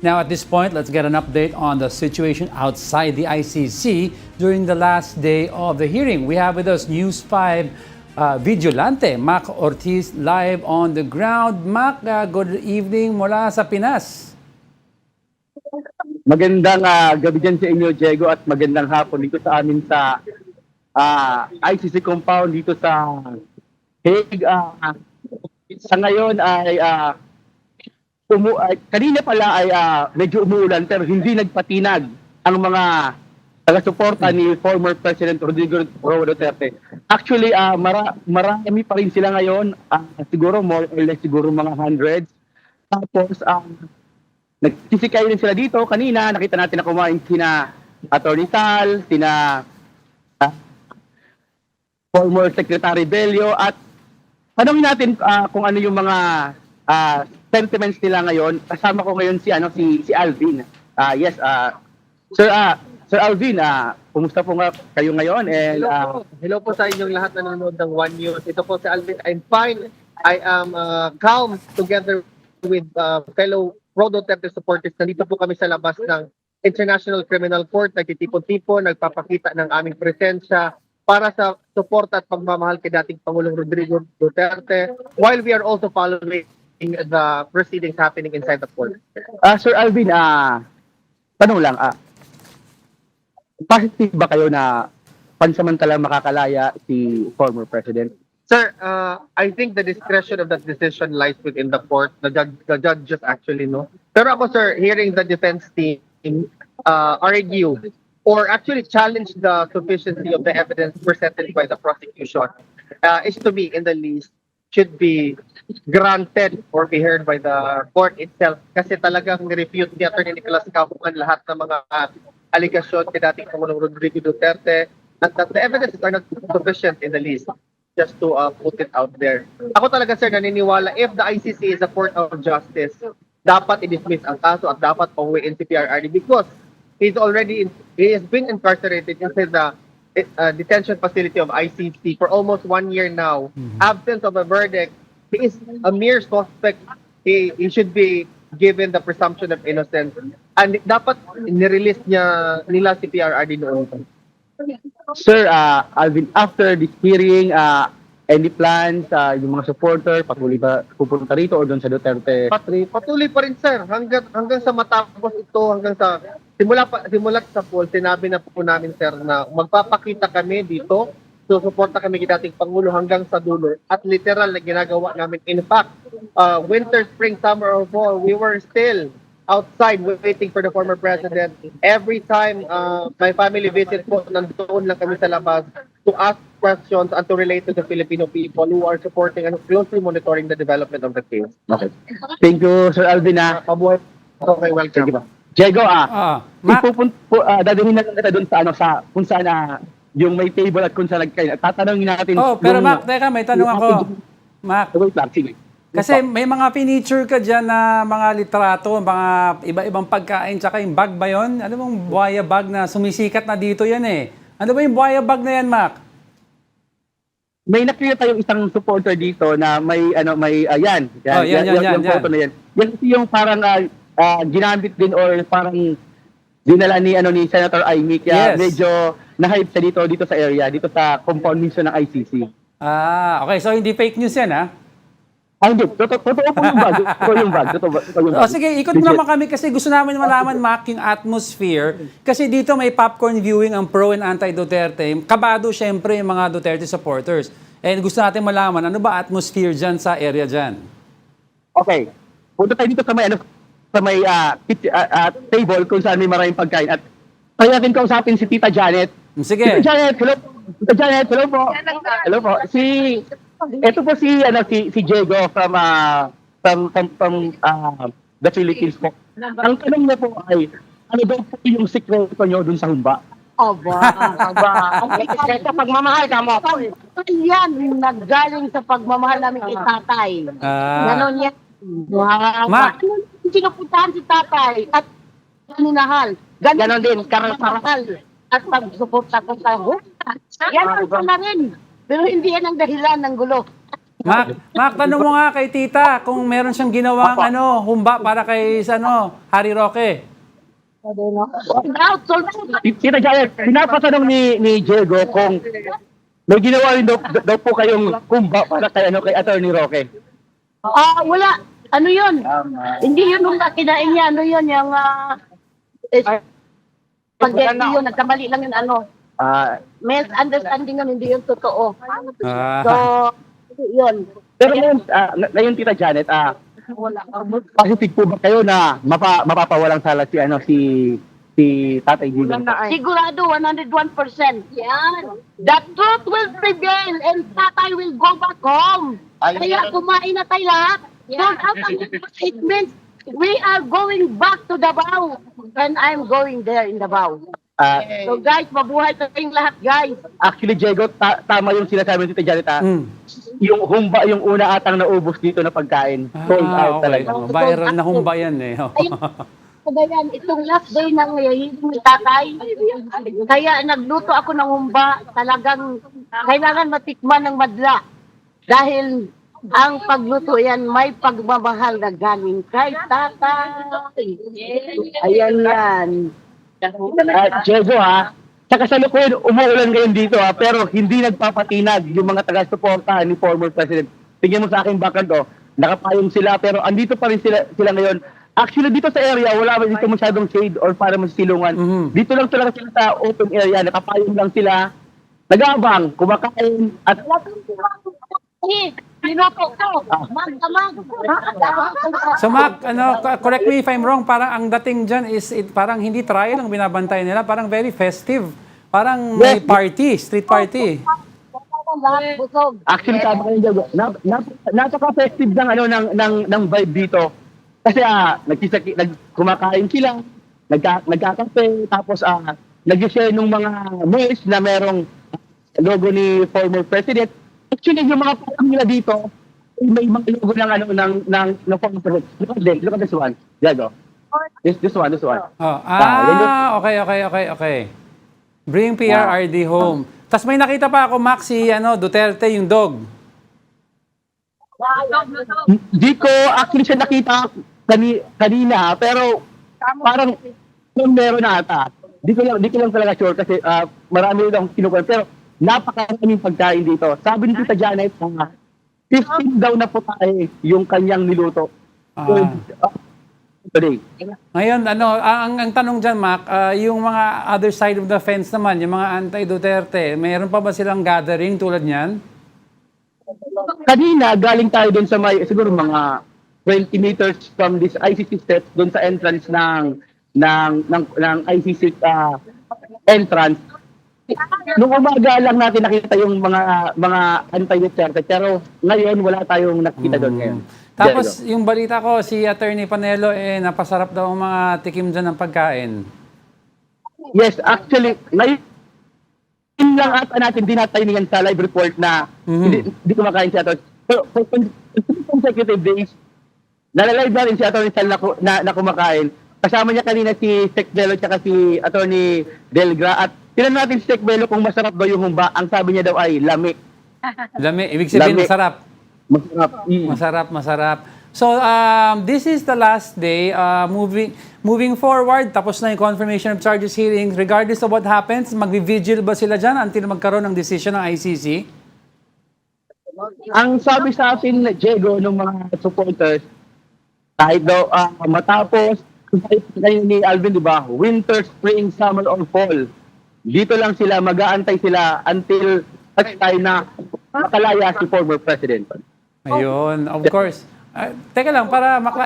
Now at this point, let's get an update on the situation outside the ICC during the last day of the hearing. We have with us News 5 Vigilante, Mac Ortiz, live on the ground. Mac, good evening mula sa Pinas. Magandang gabi dyan sa inyo, Diego, at magandang hapon dito sa amin sa ICC compound dito sa Hague. Sa ngayon ay kanina pala ay medyo umuulan pero hindi nagpatinag ang mga taga-suporta ni former President Rodrigo Duterte. Actually, marami pa rin sila ngayon, siguro more or less siguro mga hundreds. Tapos, nagsisikay rin sila dito. Kanina, nakita natin na kumain sina Atty. Sal, sina former Secretary Bello, at tanongin natin kung ano yung mga sentiments nila ngayon. Kasama ko ngayon si Alvin. Yes, Sir Alvin, kumusta po nga kayo ngayon? And, hello po sa inyong lahat na nanonood ng One News. Ito po si Alvin. I'm fine. I am calm together with fellow Pro Duterte supporters. Nandito po kami sa labas ng International Criminal Court. Nagtitipon-tipon, nagpapakita ng aming presensya para sa suporta at pagmamahal kay dating Pangulong Rodrigo Duterte, while we are also following the proceedings happening inside the court. Sir Alvin, tanong lang, positive ba kayo na pansamantalang makakalaya si former President? Sir, I think the discretion of that decision lies within the court. The judges actually know. Pero ako, sir, hearing the defense team argue or actually challenge the sufficiency of the evidence presented by the prosecution is to me, in the least, should be granted or be heard by the court itself. Kasi talagang nirefute ni Atty. Nicolas Cafuan lahat ng mga allegation kay dating Pangulong Rodrigo Duterte, and that the evidences are not sufficient in the least, just to put it out there. Ako talaga, sir, naniniwala if the ICC is a court of justice, dapat i-dismiss ang kaso at dapat pauwiin si PRRD because he has been incarcerated inside the detention facility of ICC for almost 1 year now. Absence of a verdict, he is a mere suspect. He should be given the presumption of innocence. And dapat nirelease nila si PRRD noon. Sir Alvin, after this hearing, any plans, yung mga supporter, patuloy ba pupunta rito o doon sa Duterte? Patuloy pa rin, sir, hanggang sa matapos ito, hanggang sa simulat sa poll, sinabi na po namin, sir, na magpapakita kami dito, susuporta kami kay dating Pangulo hanggang sa dulo, at literal na ginagawa namin. In fact, winter, spring, summer, or fall, we were still outside waiting for the former president. Every time my family visit po, nandoon lang kami sa labas to ask questions and to relate to the Filipino people who are supporting and closely monitoring the development of the case. Okay. Thank you, Sir Alvin. Pabuhay. Okay, welcome. Diego, Mac, dadalhin na lang kita doon sa kung saan yung may table at kung saan nagkain. Tatanungin natin. pero Mac, teka, may tanong ako. Mac, Wait lang, sige. kasi may mga pinicture ka dyan na mga litrato, mga iba-ibang pagkain, tsaka yung bag ba yun? Ano bang buhaya bag na sumisikat na dito yan eh? Ano ba yung buhaya bag na yan, Mac? May nakita yung isang supporter dito na may yan. Yung photo na yan. Yan kasi yung parang ginamit din or parang dinala ni Senator Amy, kaya Yes. medyo na-hype siya dito sa area, dito sa compound mismo ng ICC. Okay. So hindi fake news yan, ha? Hindi. Totoo po yung bag. Totoo yung bag. Sige, ikot mo naman kami kasi gusto namin malaman, Mac, yung atmosphere. Kasi dito may popcorn viewing ang pro and anti-Duterte. Kabado, syempre, yung mga Duterte supporters. And gusto natin malaman, ano ba atmosphere dyan sa area dyan? Okay. Punta tayo dito sa may table kung saan may maraming pagkain. At tayo natin kausapin si Tita Janet. Sige. Tita Janet, hello. Tita Janet, hello po. Hello po. Ito po si Diego from the Philippines po. Ang tanong niya po ay, ano daw po yung sekreto niyo dun sa humba? Ang sekreto pagmamahal kamo. Yan, naggaling sa pagmamahal namin kay tatay. Ganon yan. Ma. Sinupuntahan si tatay at minahal. Ganon din, karal-karal. At pagsuporta ko sa humba. Yan ang na rin. Pero hindi yan ang dahilan ng gulo. Mac, tanong mo nga kay tita kung meron siyang ginawang humba para kay Harry Roque. Sold out. Tita Janet, pinapatanong ni Diego kung may ginawa rin daw po kayong kumba para kay Attorney Roque. Wala. Ano yun? Hindi yun yung kinain niya. Ano yun? Yung spaghetti yun. Nagkamali lang yun. Misunderstanding yun. Hindi yun totoo. So, yun. Pero ngayon Tita Janet, Wala. positive po ba kayo na mapapawalang sala si Tatay Diego? Sigurado, 101%. Yan. The truth will prevail and Tatay will go back home. Kaya kumain na tayo lahat. Sold out ang statements. We are going back to Davao. And I'm going there in Davao. So guys, mabuhay tayong lahat, guys. Actually, Diego, tama yung sinasabi ni Tita Janet. Yung humba, yung una atang naubos dito na pagkain. Sold out Okay. talaga. Viral na humba yan eh. Kagayan, itong last day ng hiling ni Tatay, kaya nagluto ako ng humba, talagang kailangan matikman ng madla. Dahil ang pagluto yan, may pagmamahal na galing kay Tatay. Ayan yan. Diego sa kasalukuyan, umuulan ngayon dito pero hindi nagpapatinag yung mga taga-suporta ni former President. Tingnan mo sa aking background, nakapayong sila pero andito pa rin sila ngayon. Actually, dito sa area, wala ba dito masyadong shade or para masilungan. Dito lang talaga sila sa open area, nakapayong lang sila, nag-aabang, kumakain, at So Mac, correct me if I'm wrong, parang ang dating dyan is parang hindi trial ang binabantay nila, parang very festive. Parang may party, street party. actually, tama kayo, Diego. Napaka-festive ng vibe dito. Kasi kumakain sila, nagkakape, tapos nag-share ng mga merch na merong logo ni former President. Actually, yung mga parang nila dito, may mga logo ng former President. Look at this one, Diego. This one. Okay. Bring PRRD home. Tapos may nakita pa ako, Mac, si Duterte, yung dog. Di ko actually siya nakita kanina, pero parang meron na ata. Di ko lang talaga sure kasi marami rin akong kinukuha. Pero napakaraming pagkain dito. Sabi ni Tita Janet, 15 daw na po tayo yung kanyang niluto. Today. Ngayon, ang tanong dyan, Mac, yung mga other side of the fence naman, yung mga anti-Duterte, mayroon pa ba silang gathering tulad niyan? Kanina, galing tayo doon sa siguro mga 20 meters from this ICC steps, doon sa entrance ng ICC entrance. Nung umaga lang natin nakita yung mga anti-Duterte, pero ngayon wala tayong nakita doon ngayon. Tapos, yung balita ko, si Attorney Panelo, napasarap daw ang mga tikim dyan ng pagkain. Yes, actually, ngayon lang ata natin dinatayin sa live report na hindi kumakain si Atty. So, for consecutive days, nalalive na rin si Atty. Sal na kumakain. Kasama niya kanina si Sec Bello at si Atty. Delgra. At tinan natin si Sec Bello kung masarap daw yung humba. Ang sabi niya daw ay lami. Lami, ibig sabihin Lami. masarap. Masarap. So, this is the last day. Moving forward, tapos na yung confirmation of charges hearing. Regardless of what happens, magvi-vigil ba sila dyan until magkaroon ng decision ng ICC? Ang sabi sa atin, Diego, ng mga supporters, kahit daw matapos, ngayon ni Alvin, di ba, winter, spring, summer, or fall, dito lang sila, mag-aantay sila until such time na makalaya si former President. Ayun, of course. Teka lang,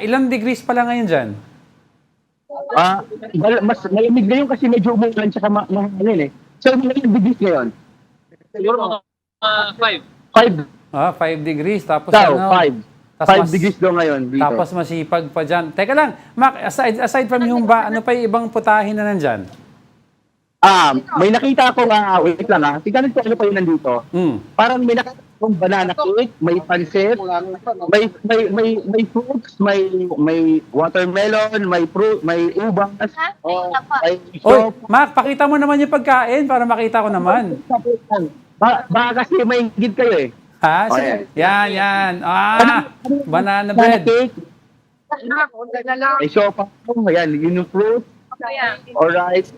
ilang degrees pa lang ngayon dyan? Mas malamig ngayon kasi medyo umulan siya mahangin eh. So, ilang degrees ngayon? Siguro 5. 5 degrees. Tapos 5 degrees daw ngayon dito. Tapos masipag pa dyan. Teka lang, Mac, aside from yung ano pa yung ibang putahin na nandyan? May nakita ako wait lang tignan ko ano pa yun nandito. Parang may nakita akong banana cake, may pancit, may fruits, may watermelon, may fruit, may ubas, may Oy, Mac, pakita mo naman yung pagkain para makita ko naman. Baka kasi may ingit kayo eh. Ha? Oh, yan. Yan. Banana Banana bread. cake. May siopaw. Ayan, yun yung fruit. Alright.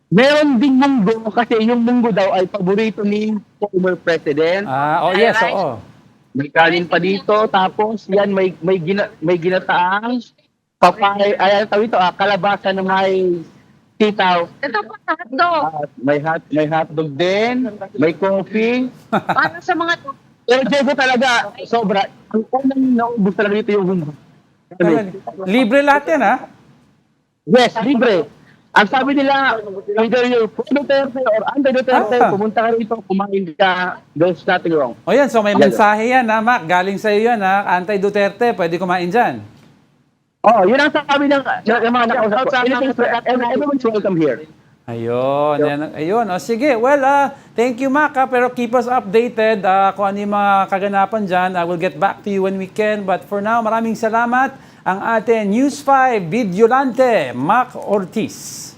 Meron ding munggo kasi yung munggo daw ay paborito ni former president. Yes, oo. May kanin pa dito. Tapos, yan, may ginataang papay. Ayan, tawag ito, kalabasa na may sitaw. Ito pa, hotdog. May hotdog din. May coffee. Para sa mga Pero Diego talaga, sobra. Ang unang naubos talaga dito yung munggo. Libre lahat yan, ha? Yes, libre. Ang sabi nila, either you're pro Duterte or under Duterte, pumunta ka rito, kumain ka, there's nothing wrong. O yan, so may mensahe yan, ha, Mac? Galing sa iyo yan, ha? Anti-Duterte, pwede kumain dyan. Oh, yun ang sabi ng mga nakausap ko. Everyone's welcome here. Ayun. O sige, well, thank you, Mac, ha? Pero keep us updated kung ano yung mga kaganapan dyan. I will get back to you when we can. But for now, maraming salamat ang ating News 5 Videolante, Mac Ortiz.